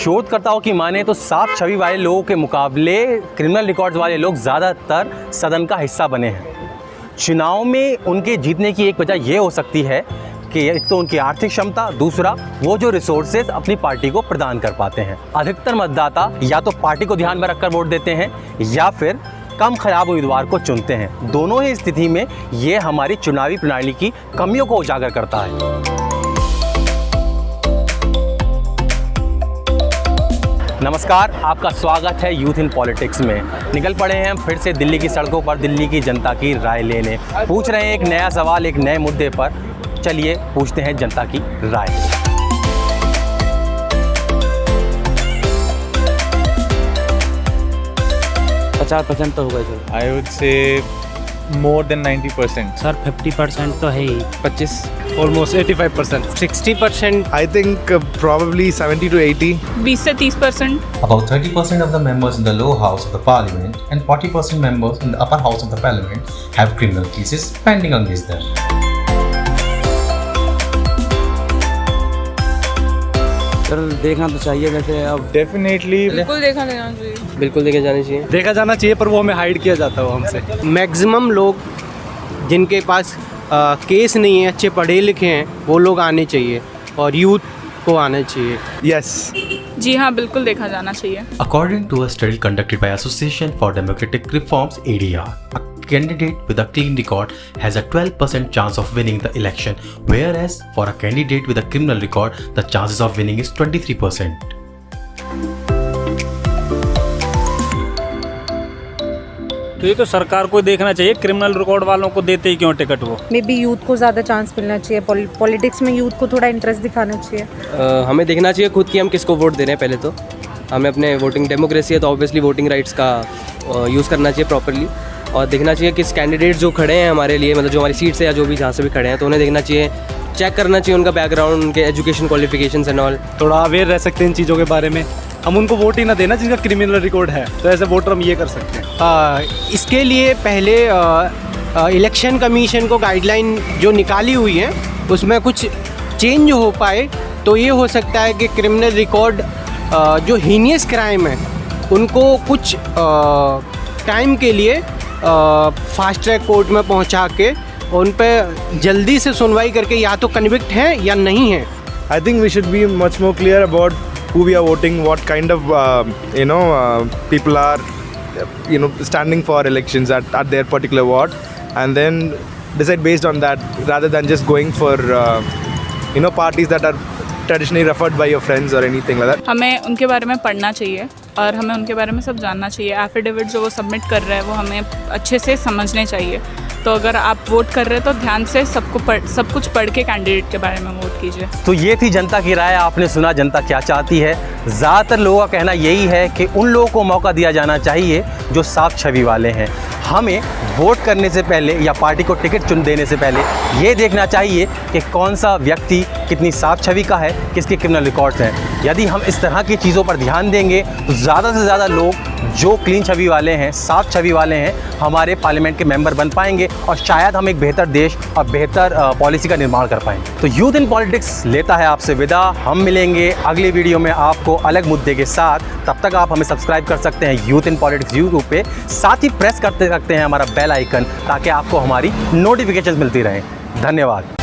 शोधकर्ताओं की माने तो साफ छवि वाले लोगों के मुकाबले क्रिमिनल रिकॉर्ड्स वाले लोग ज़्यादातर सदन का हिस्सा बने हैं। चुनाव में उनके जीतने की एक वजह यह हो सकती है कि एक तो उनकी आर्थिक क्षमता, दूसरा वो जो रिसोर्सेज अपनी पार्टी को प्रदान कर पाते हैं। अधिकतर मतदाता या तो पार्टी को ध्यान में रखकर वोट देते हैं या फिर कम खराब उम्मीदवार को चुनते हैं। दोनों ही स्थिति में ये हमारी चुनावी प्रणाली की कमियों को उजागर करता है। नमस्कार, आपका स्वागत है यूथ इन पॉलिटिक्स में। निकल पड़े हैं हम फिर से दिल्ली की सड़कों पर दिल्ली की जनता की राय लेने। पूछ रहे हैं एक नया सवाल एक नए मुद्दे पर। चलिए पूछते हैं जनता की राय। 50% तो होगा sir. I would say more than 90%. Sir 50% तो है ही। 25. Almost 85%. 60%। I think probably 70 to 80. 20 से 30%. About 30% of the members in the lower house of the parliament and 40% members in the upper house of the parliament have criminal cases pending against them. Sir देखना तो चाहिए वैसे अब। Definitely. बिल्कुल देखा लेना चाहिए। बिल्कुल देखे जानी चाहिए। देखा जाना चाहिए पर वो हमें हाइड किया जाता है वो हमसे। मैक्सिमम लोग जिनके पास केस नहीं है, अच्छे पढ़े लिखे हैं, वो लोग आने चाहिए और यूथ को आना चाहिए। Yes. जी हाँ, बिल्कुल देखा जाना चाहिए। According to a study conducted by Association for Democratic Reforms (ADR), a candidate with a clean record has a 12% chance of winning the election, whereas for a candidate with a criminal record, the chances of winning is 23%. तो ये तो सरकार को देखना चाहिए, criminal record वालों को देते ही क्यों टिकट वो। मे बी यूथ को ज़्यादा चांस मिलना चाहिए, पॉलिटिक्स में यूथ को थोड़ा इंटरेस्ट दिखाना चाहिए। हमें देखना चाहिए खुद कि हम किसको वोट दे रहे हैं। पहले तो हमें अपने वोटिंग डेमोक्रेसी है तो ऑब्वियसली वोटिंग राइट्स का यूज़ करना चाहिए प्रॉपर्ली, और देखना चाहिए किस कैंडिडेट जो खड़े हैं हमारे लिए, मतलब जो हमारी सीट से या जो भी जहाँ से भी खड़े हैं, तो उन्हें देखना चाहिए, चेक करना चाहिए उनका बैकग्राउंड, उनके एजुकेशन क्वालिफिकेशंस एंड ऑल। थोड़ा अवेयर रह सकते हैं इन चीज़ों के बारे में। हम उनको वोट ही ना देना जिनका क्रिमिनल रिकॉर्ड है, तो ऐसे वोटर हम ये कर सकते हैं। इसके लिए पहले इलेक्शन कमीशन को गाइडलाइन जो निकाली हुई है उसमें कुछ चेंज हो पाए तो ये हो सकता है कि क्रिमिनल रिकॉर्ड जो हीनियस क्राइम है उनको कुछ टाइम के लिए फास्ट ट्रैक कोर्ट में पहुंचा के उन पे जल्दी से सुनवाई करके या तो कन्विक्ट हैं या नहीं है। I think we should be much more clear about who we are voting, what kind of people are standing for elections at their particular ward, and then decide based on that rather than just going for parties that are traditionally referred by your friends or anything like that. हमें उनके बारे में पढ़ना चाहिए और हमें उनके बारे में सब जानना चाहिए। एफिडेविट जो वो सबमिट कर रहे हैं वो हमें अच्छे से समझने चाहिए। तो अगर आप वोट कर रहे हैं तो ध्यान से सब कुछ पढ़ के कैंडिडेट के बारे में वोट कीजिए। तो ये थी जनता की राय। आपने सुना जनता क्या चाहती है। ज़्यादातर लोगों का कहना यही है कि उन लोगों को मौका दिया जाना चाहिए जो साफ छवि वाले हैं। हमें वोट करने से पहले या पार्टी को टिकट चुन देने से पहले ये देखना चाहिए कि कौन सा व्यक्ति कितनी साफ छवि का है, किसके क्रिमिनल रिकॉर्ड्स हैं। यदि हम इस तरह की चीज़ों पर ध्यान देंगे तो ज़्यादा से ज़्यादा लोग जो क्लीन छवि वाले हैं, साफ छवि वाले हैं, हमारे पार्लियामेंट के मेंबर बन पाएंगे और शायद हम एक बेहतर देश और बेहतर पॉलिसी का निर्माण कर पाएंगे। तो यूथ इन पॉलिटिक्स लेता है आपसे विदा। हम मिलेंगे अगले वीडियो में आपको अलग मुद्दे के साथ। तब तक आप हमें सब्सक्राइब कर सकते हैं यूथ इन पॉलिटिक्स यूट्यूब पे, साथ ही प्रेस करते सकते हैं हमारा बेल आइकन ताकि आपको हमारी नोटिफिकेशन मिलती रहें। धन्यवाद।